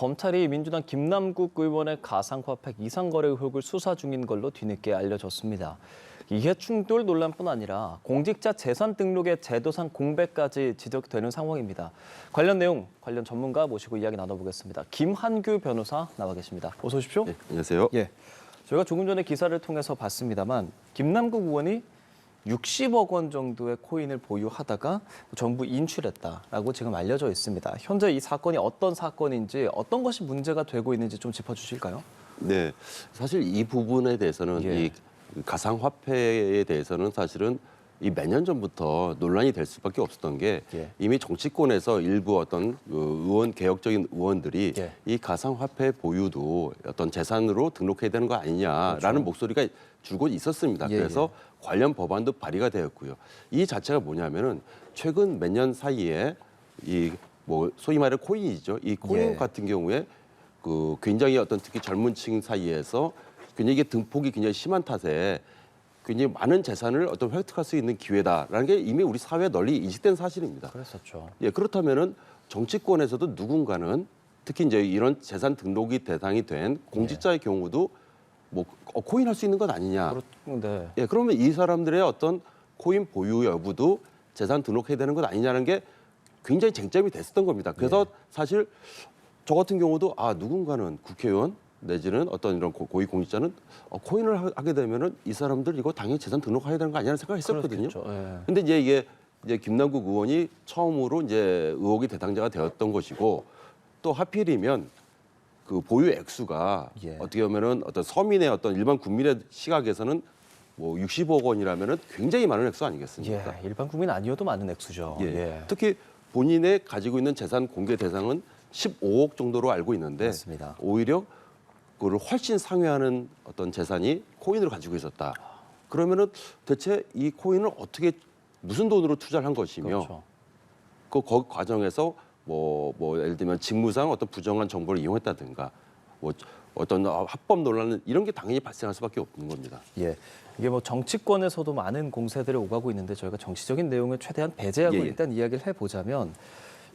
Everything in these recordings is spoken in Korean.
검찰이 민주당 김남국 의원의 가상화폐 이상거래 의혹을 수사 중인 걸로 뒤늦게 알려졌습니다. 이해충돌 논란뿐 아니라 공직자 재산 등록의 제도상 공백까지 지적되는 상황입니다. 관련 내용, 관련 전문가 모시고 이야기 나눠보겠습니다. 김한규 변호사 나와 계십니다. 어서 오십시오. 네, 안녕하세요. 예, 저희가 조금 전에 기사를 통해서 봤습니다만 김남국 의원이 60억 원 정도의 코인을 보유하다가 전부 인출했다라고 지금 알려져 있습니다. 현재 이 사건이 어떤 사건인지 어떤 것이 문제가 되고 있는지 좀 짚어주실까요? 네, 사실 이 부분에 대해서는 예. 이 가상화폐에 대해서는 사실은 이 몇 년 전부터 논란이 될 수밖에 없었던 게 예. 이미 정치권에서 일부 어떤 의원 개혁적인 의원들이 예. 이 가상화폐 보유도 어떤 재산으로 등록해야 되는 거 아니냐라는 그렇죠. 목소리가 줄곧 있었습니다. 예, 그래서 관련 법안도 발의가 되었고요. 이 자체가 뭐냐면은 최근 몇 년 사이에 이 뭐 소위 말해 코인이죠. 이 코인 예. 같은 경우에 그 굉장히 어떤 특히 젊은층 사이에서 굉장히 이게 등폭이 굉장히 심한 탓에 굉장히 많은 재산을 어떤 획득할 수 있는 기회다라는 게 이미 우리 사회에 널리 인식된 사실입니다. 그랬었죠. 예, 그렇다면은 정치권에서도 누군가는 특히 이제 이런 재산 등록이 대상이 된 공직자의 경우도 뭐 코인 할 수 있는 것 아니냐. 그런데 예, 그러면 이 사람들의 어떤 코인 보유 여부도 재산 등록해야 되는 것 아니냐는 게 굉장히 쟁점이 됐었던 겁니다. 그래서 사실 저 같은 경우도 누군가는 국회의원 내지는 어떤 이런 고위 공직자는 코인을 하게 되면은 이 사람들 이거 당연히 재산 등록해야 되는 거 아니냐는 생각했었거든요. 예. 근데 이제 이게 김남국 의원이 처음으로 이제 의혹의 대상자가 되었던 것이고 또 하필이면 그 보유 액수가 예. 어떻게 보면은 어떤 서민의 어떤 일반 국민의 시각에서는 뭐 60억 원이라면은 굉장히 많은 액수 아니겠습니까? 예, 일반 국민 아니어도 많은 액수죠. 예. 예. 특히 본인의 가지고 있는 재산 공개 대상은 15억 정도로 알고 있는데 맞습니다. 오히려 그걸 훨씬 상회하는 어떤 재산이 코인을 가지고 있었다. 그러면은 대체 이 코인을 어떻게 무슨 돈으로 투자를 한 것이며 그렇죠. 그 과정에서 뭐 예를 들면 직무상 어떤 부정한 정보를 이용했다든가 뭐 어떤 합법 논란 이런 게 당연히 발생할 수밖에 없는 겁니다. 예, 이게 뭐 정치권에서도 많은 공세들이 오가고 있는데 저희가 정치적인 내용을 최대한 배제하고 예. 일단 이야기를 해보자면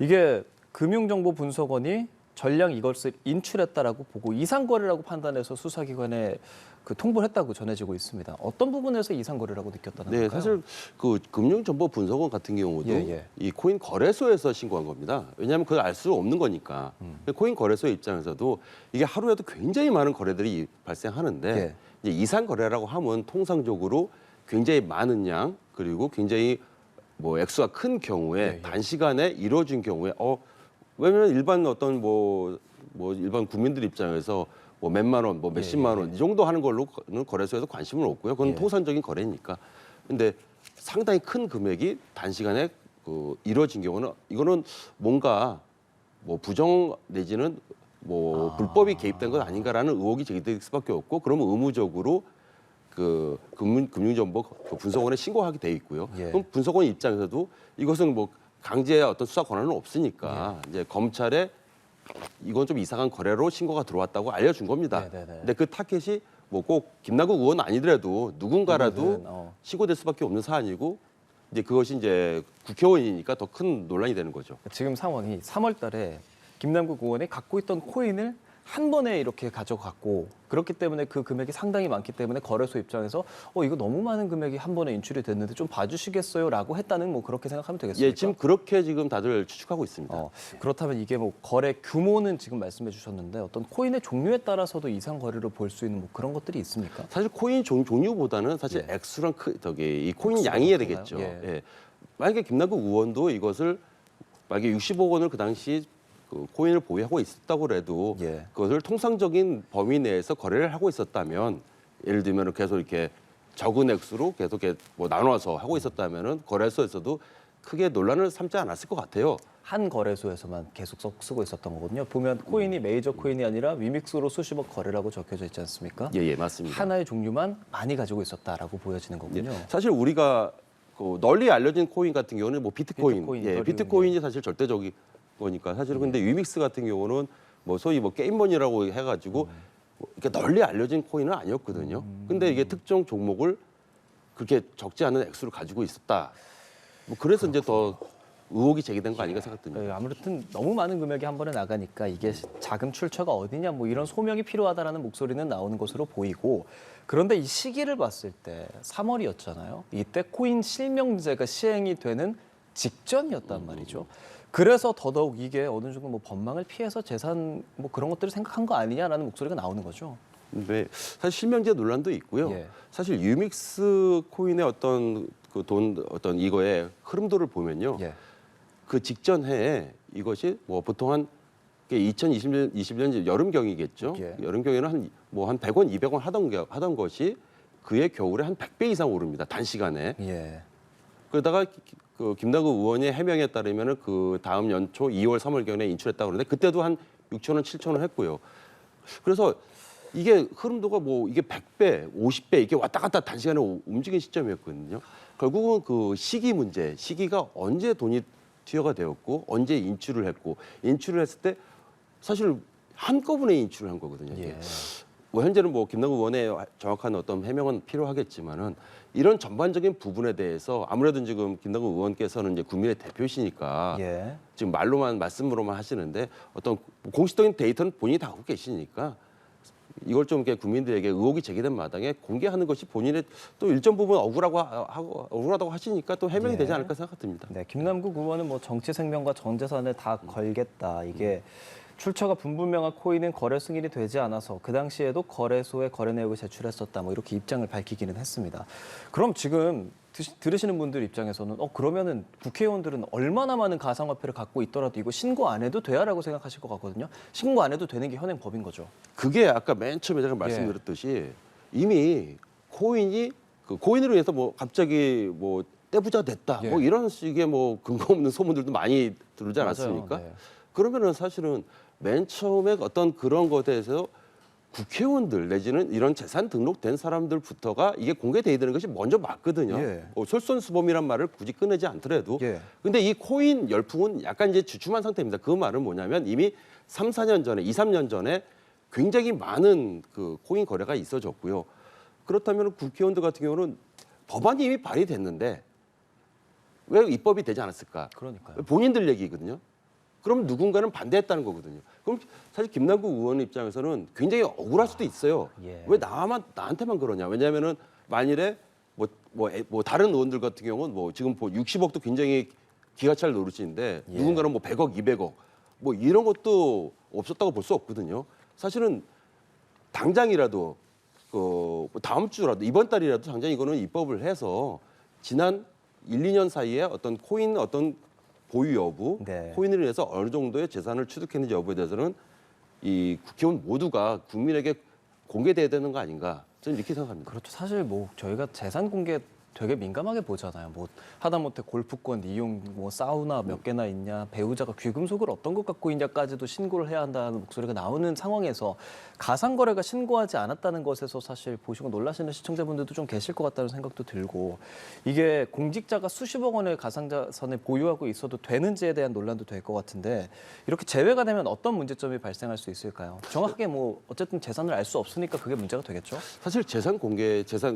이게 금융정보분석원이 전량 이것을 인출했다라고 보고 이상거래라고 판단해서 수사기관에 그 통보를 했다고 전해지고 있습니다. 어떤 부분에서 이상거래라고 느꼈다는 네, 걸까요? 사실 그 금융정보분석원 같은 경우도 예. 이 코인 거래소에서 신고한 겁니다. 왜냐하면 그걸 알 수 없는 거니까. 코인 거래소 입장에서도 이게 하루에도 굉장히 많은 거래들이 발생하는데 예. 이제 이상 거래라고 하면 통상적으로 굉장히 많은 양 그리고 굉장히 뭐 액수가 큰 경우에 예. 단시간에 이루어진 경우에 왜냐면 일반 어떤 뭐 일반 국민들 입장에서 뭐 몇만 원, 뭐 몇십만 원 이 정도 하는 걸로는 거래소에서 관심은 없고요. 그건 예. 통상적인 거래니까. 근데 상당히 큰 금액이 단시간에 이루어진 경우는 이거는 뭔가 뭐 부정 내지는 뭐 불법이 개입된 것 아닌가라는 의혹이 제기될 수밖에 없고 그러면 의무적으로 그 금융정보 분석원에 신고하게 돼 있고요. 예. 그럼 분석원 입장에서도 이것은 뭐 강제의 어떤 수사 권한은 없으니까 이제 검찰에 이건 좀 이상한 거래로 신고가 들어왔다고 알려준 겁니다. 네네네. 근데 그 타켓이 뭐 꼭 김남국 의원 아니더라도 누군가라도 누구든, 신고될 수밖에 없는 사안이고 이제 그것이 이제 국회의원이니까 더 큰 논란이 되는 거죠. 지금 상황이 3월 달에 김남국 의원이 갖고 있던 코인을 한 번에 이렇게 가져갔고 그렇기 때문에 그 금액이 상당히 많기 때문에 거래소 입장에서 이거 너무 많은 금액이 한 번에 인출이 됐는데 좀 봐주시겠어요? 라고 했다는 뭐 그렇게 생각하면 되겠습니까? 예, 지금 그렇게 지금 다들 추측하고 있습니다. 그렇다면 이게 뭐 거래 규모는 지금 말씀해 주셨는데 어떤 코인의 종류에 따라서도 이상 거래를 볼 수 있는 뭐 그런 것들이 있습니까? 사실 코인 종류보다는 사실 예. 액수랑 이 코인 액수가 양이 해야 그런가요? 되겠죠. 예. 예. 만약에 김남국 의원도 이것을 만약에 60억 원을 그 당시 그 코인을 보유하고 있었다고 해도 예. 그것을 통상적인 범위 내에서 거래를 하고 있었다면 예를 들면 계속 이렇게 적은 액수로 계속 이렇게 뭐 나눠서 하고 있었다면은 거래소에서도 크게 논란을 삼지 않았을 것 같아요. 한 거래소에서만 계속 쓰고 있었던 거거든요. 보면 코인이 메이저 코인이 아니라 위믹스로 수십억 거래라고 적혀져 있지 않습니까? 예, 맞습니다. 하나의 종류만 많이 가지고 있었다라고 보여지는 거군요. 사실 우리가 널리 알려진 코인 같은 경우는 뭐 비트코인, 비트코인, 예, 이더리움, 비트코인이 사실 절대적인 거니까 사실은 근데 위믹스 같은 경우는 뭐 소위 뭐 게임머니라고 해가지고 뭐 이렇게 널리 알려진 코인은 아니었거든요. 근데 이게 특정 종목을 그렇게 적지 않은 액수를 가지고 있었다. 뭐 그래서 이제 더 의혹이 제기된 거 아닌가 생각됩니다. 네, 아무튼 너무 많은 금액이 한 번에 나가니까 이게 자금 출처가 어디냐 뭐 이런 소명이 필요하다라는 목소리는 나오는 것으로 보이고 그런데 이 시기를 봤을 때 3월이었잖아요. 이때 코인 실명제가 시행이 되는 직전이었단 말이죠. 그래서 더더욱 이게 어느 정도 뭐 법망을 피해서 재산 뭐 그런 것들을 생각한 거 아니냐라는 목소리가 나오는 거죠. 네, 사실 실명제 논란도 있고요. 예. 사실 유믹스 코인의 어떤 그 돈 어떤 이거의 흐름도를 보면요. 예. 그 직전 해에 이것이 뭐 보통 한 2020년 여름경이겠죠. 예. 여름경에는 한 100원, 200원 하던 것이 그해 겨울에 한 100배 이상 오릅니다. 단시간에. 예. 그러다가 그 김남국 의원의 해명에 따르면은 그 다음 연초 2월, 3월경에 인출했다고 그러는데 그때도 한 6천 원, 7천 원 했고요. 그래서 이게 흐름도가 뭐 이게 100배, 50배 이렇게 왔다 갔다 단시간에 움직인 시점이었거든요. 결국은 그 시기 문제, 시기가 언제 돈이 투여가 되었고 언제 인출을 했고 인출을 했을 때 사실 한꺼번에 인출을 한 거거든요. 이게. 예. 뭐 현재는 뭐 김남국 의원의 정확한 어떤 해명은 필요하겠지만은 이런 전반적인 부분에 대해서 아무래도 지금 김남국 의원께서는 이제 국민의 대표시니까 예. 지금 말씀으로만 하시는데 어떤 공식적인 데이터는 본인이 다 갖고 계시니까 이걸 좀 이렇게 국민들에게 의혹이 제기된 마당에 공개하는 것이 본인의 또 일정 부분 억울하다고 하시니까 또 해명이 예. 되지 않을까 생각됩니다. 네, 김남국 의원은 뭐 정치 생명과 전 재산을 다 걸겠다. 이게 출처가 분분명한 코인은 거래 승인이 되지 않아서 그 당시에도 거래소에 거래 내역을 제출했었다. 뭐 이렇게 입장을 밝히기는 했습니다. 그럼 지금 들으시는 분들 입장에서는 그러면은 국회의원들은 얼마나 많은 가상화폐를 갖고 있더라도 이거 신고 안 해도 돼야라고 생각하실 것 같거든요. 신고 안 해도 되는 게 현행 법인 거죠. 그게 아까 맨 처음에 제가 말씀드렸듯이 이미 코인으로 해서 뭐 갑자기 뭐 떼부자 됐다 예. 뭐 이런 식의 뭐 근거 없는 소문들도 많이 들지 않았습니까? 맞아요. 네. 그러면은 사실은 맨 처음에 어떤 그런 것에 대해서 국회의원들 내지는 이런 재산 등록된 사람들부터가 이게 공개돼야 되는 것이 먼저 맞거든요. 예. 솔선수범이란 말을 굳이 꺼내지 않더라도. 예. 근데 이 코인 열풍은 약간 이제 주춤한 상태입니다. 그 말은 뭐냐면 이미 3, 4년 전에, 2, 3년 전에 굉장히 많은 그 코인 거래가 있어졌고요. 그렇다면 국회의원들 같은 경우는 법안이 이미 발의됐는데 왜 입법이 되지 않았을까? 그러니까요. 본인들 얘기거든요. 그럼 누군가는 반대했다는 거거든요. 그럼 사실 김남국 의원 입장에서는 굉장히 억울할 수도 있어요. 예. 왜 나한테만 그러냐? 왜냐하면은 만일에 뭐 다른 의원들 같은 경우는 뭐 지금 60억도 굉장히 기가 찰 노릇인데 예. 누군가는 뭐 100억, 200억 뭐 이런 것도 없었다고 볼 수 없거든요. 사실은 당장이라도 다음 주라도 이번 달이라도 당장 이거는 입법을 해서 지난 1, 2년 사이에 어떤 코인 보유 여부, 네. 코인을 위해서 어느 정도의 재산을 취득했는지 여부에 대해서는 이 국회의원 모두가 국민에게 공개돼야 되는 거 아닌가 저는 이렇게 생각합니다. 그렇죠. 사실 뭐 저희가 재산 공개 되게 민감하게 보잖아요. 뭐 하다못해 골프권 이용, 뭐 사우나 몇 개나 있냐, 배우자가 귀금속을 어떤 것 갖고 있냐까지도 신고를 해야 한다는 목소리가 나오는 상황에서 가상거래가 신고하지 않았다는 것에서 사실 보시고 놀라시는 시청자분들도 좀 계실 것 같다는 생각도 들고 이게 공직자가 수십억 원의 가상자산을 보유하고 있어도 되는지에 대한 논란도 될 것 같은데 이렇게 제외가 되면 어떤 문제점이 발생할 수 있을까요? 정확하게 뭐 어쨌든 재산을 알 수 없으니까 그게 문제가 되겠죠? 사실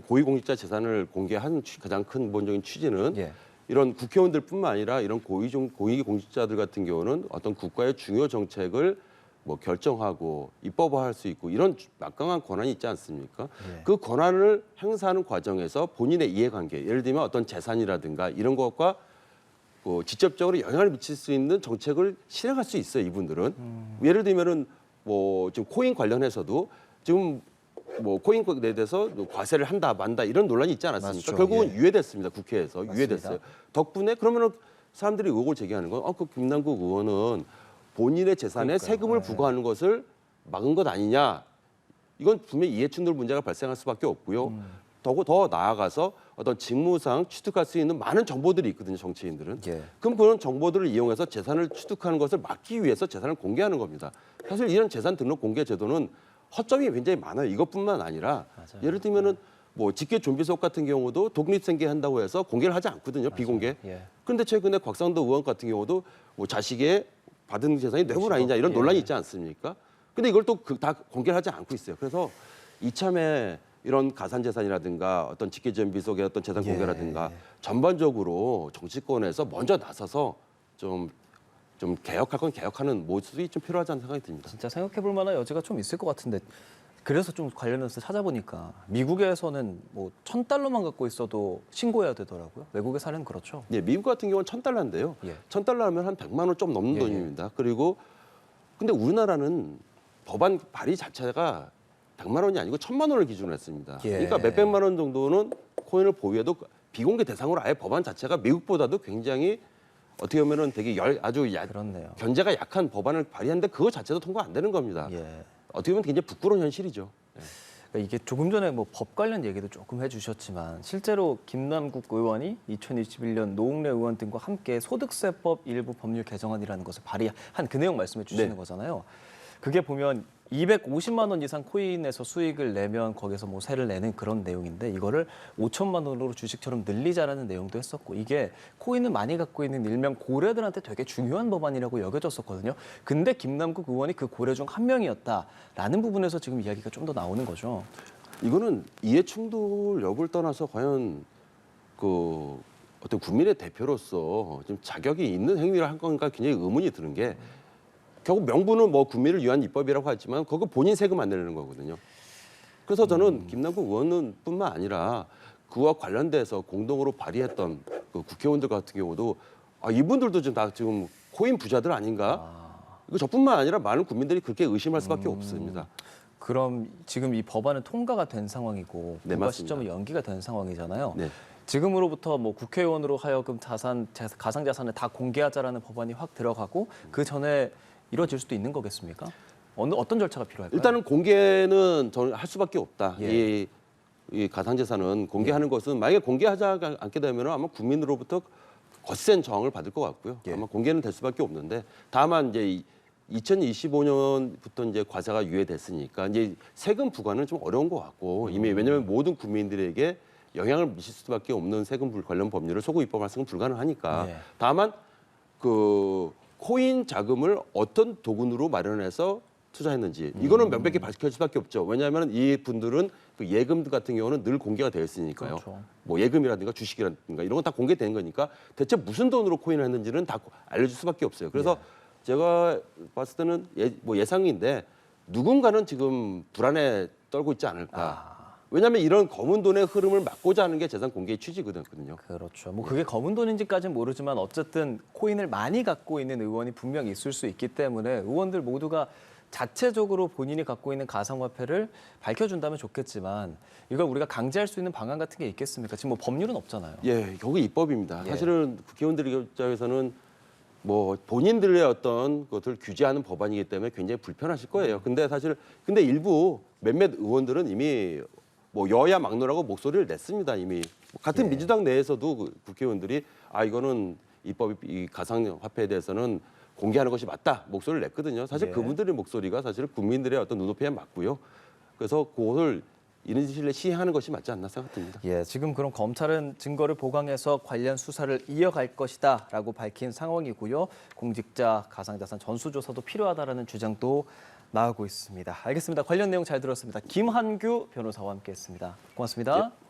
고위공직자 재산을 공개한 가장 큰 근본적인 취지는 예. 이런 국회의원들뿐만 아니라 이런 고위공직자들 같은 경우는 어떤 국가의 중요 정책을 뭐 결정하고 입법화할 수 있고 이런 막강한 권한이 있지 않습니까? 예. 그 권한을 행사하는 과정에서 본인의 이해관계, 예를 들면 어떤 재산이라든가 이런 것과 직접적으로 영향을 미칠 수 있는 정책을 실행할 수 있어요. 이분들은 예를 들면은 뭐 지금 코인 관련해서도 지금 뭐 코인에 대해서 과세를 한다 만다 이런 논란이 있지 않았습니까? 맞죠. 결국은 예. 유예됐습니다. 국회에서 맞습니다. 유예됐어요. 덕분에 그러면은 사람들이 의혹을 제기하는 건 그 김남국 의원은 본인의 재산에 그러니까요. 세금을 네. 부과하는 것을 막은 것 아니냐? 이건 분명히 이해충돌 문제가 발생할 수밖에 없고요. 더 나아가서 어떤 직무상 취득할 수 있는 많은 정보들이 있거든요. 정치인들은. 예. 그럼 그런 정보들을 이용해서 재산을 취득하는 것을 막기 위해서 재산을 공개하는 겁니다. 사실 이런 재산 등록 공개 제도는 허점이 굉장히 많아요. 이것뿐만 아니라 맞아요. 예를 들면은 뭐 직계 좀비속 같은 경우도 독립생계한다고 해서 공개를 하지 않거든요. 비공개. 예. 그런데 최근에 곽상도 의원 같은 경우도 뭐 자식의 받은 재산이 뇌물 아니냐 이런 예. 논란이 있지 않습니까? 근데 이걸 또 다 공개를 하지 않고 있어요. 그래서 이참에 이런 가산재산이라든가 어떤 직계좀비속의 어떤 재산 예. 공개라든가 전반적으로 정치권에서 먼저 나서서 좀 개혁할 건 개혁하는 모습이 좀 필요하지 않나 생각이 듭니다. 진짜 생각해볼 만한 여지가 좀 있을 것 같은데 그래서 좀 관련해서 찾아보니까 미국에서는 뭐 $1,000만 갖고 있어도 신고해야 되더라고요. 외국의 사례는 그렇죠. 예, 미국 같은 경우는 $1,000인데요. 예. $1,000면 한 100만 원 좀 넘는 예, 돈입니다. 그리고 근데 우리나라는 법안 발의 자체가 100만 원이 아니고 1,000만 원을 기준으로 했습니다. 예. 그러니까 몇백만 원 정도는 코인을 보유해도 비공개 대상으로 아예 법안 자체가 미국보다도 굉장히 어떻게 보면은 되게 그렇네요. 견제가 약한 법안을 발의하는데 그거 자체도 통과 안 되는 겁니다. 예. 어떻게 보면 굉장히 부끄러운 현실이죠. 예. 그러니까 이게 조금 전에 뭐 법 관련 얘기도 조금 해주셨지만 실제로 김남국 의원이 2021년 노웅래 의원 등과 함께 소득세법 일부 법률 개정안이라는 것을 발의한 그 내용 말씀해 주시는 네. 거잖아요. 그게 보면 250만 원 이상 코인에서 수익을 내면 거기서 뭐 세를 내는 그런 내용인데 이거를 5천만 원으로 주식처럼 늘리자라는 내용도 했었고 이게 코인을 많이 갖고 있는 일명 고래들한테 되게 중요한 법안이라고 여겨졌었거든요. 근데 김남국 의원이 그 고래 중 한 명이었다라는 부분에서 지금 이야기가 좀 더 나오는 거죠. 이거는 이해 충돌 여부를 떠나서 과연 그 어떤 국민의 대표로서 좀 자격이 있는 행위를 한 건가 굉장히 의문이 드는 게 결국 명분은 뭐 국민을 위한 입법이라고 하지만 그거 본인 세금 안 내는 거거든요. 그래서 저는 김남국 의원뿐만 아니라 그와 관련돼서 공동으로 발의했던 그 국회의원들 같은 경우도 이분들도 지금 코인 부자들 아닌가? 이거 저뿐만 아니라 많은 국민들이 그렇게 의심할 수밖에 없습니다. 그럼 지금 이 법안은 통과가 된 상황이고 네, 통과 맞습니다. 시점은 연기가 된 상황이잖아요. 네. 지금으로부터 뭐 국회의원으로 하여금 가상자산을 다 공개하자라는 법안이 확 들어가고 그 전에 이루어질 수도 있는 거겠습니까? 어떤 절차가 필요할까요? 일단은 공개는 저는 할 수밖에 없다. 예. 이 가상자산은 공개하는 것은 만약에 공개하지 않게 되면 아마 국민으로부터 거센 저항을 받을 것 같고요. 예. 아마 공개는 될 수밖에 없는데 다만 이제 2025년부터 이제 과세가 유예됐으니까 이제 세금 부과는 좀 어려운 것 같고 이미 왜냐하면 모든 국민들에게 영향을 미칠 수밖에 없는 세금 관련 법률을 소구 입법 발생은 불가능하니까 예. 다만 그 코인 자금을 어떤 도구로 마련해서 투자했는지 이거는 명백히 밝힐 수밖에 없죠. 왜냐하면 이 분들은 그 예금 같은 경우는 늘 공개가 되어 있으니까요. 그렇죠. 뭐 예금이라든가 주식이라든가 이런 건 다 공개된 거니까 대체 무슨 돈으로 코인을 했는지는 다 알려줄 수밖에 없어요. 그래서 제가 봤을 때는 예상인데 누군가는 지금 불안에 떨고 있지 않을까. 왜냐하면 이런 검은 돈의 흐름을 막고자 하는 게 재산 공개의 취지거든요. 그렇죠. 뭐 그게 검은 돈인지까지는 모르지만 어쨌든 코인을 많이 갖고 있는 의원이 분명히 있을 수 있기 때문에 의원들 모두가 자체적으로 본인이 갖고 있는 가상화폐를 밝혀준다면 좋겠지만 이걸 우리가 강제할 수 있는 방안 같은 게 있겠습니까? 지금 뭐 법률은 없잖아요. 예, 결국 입법입니다. 예. 사실은 국회의원들 입장에서는 뭐 본인들의 어떤 것을 규제하는 법안이기 때문에 굉장히 불편하실 거예요. 근데 일부 몇몇 의원들은 이미 뭐 여야 막론하고 목소리를 냈습니다. 이미 같은 예. 민주당 내에서도 그 국회의원들이 이거는 이 가상화폐에 대해서는 공개하는 것이 맞다 목소리를 냈거든요. 사실 예. 그분들의 목소리가 사실 국민들의 어떤 눈높이에 맞고요. 그래서 그것을 이런 실내 시행하는 것이 맞지 않나 생각됩니다. 예, 지금 그럼 검찰은 증거를 보강해서 관련 수사를 이어갈 것이다라고 밝힌 상황이고요. 공직자 가상자산 전수조사도 필요하다라는 주장도 나오고 있습니다. 알겠습니다. 관련 내용 잘 들었습니다. 김한규 변호사와 함께했습니다. 고맙습니다. 예.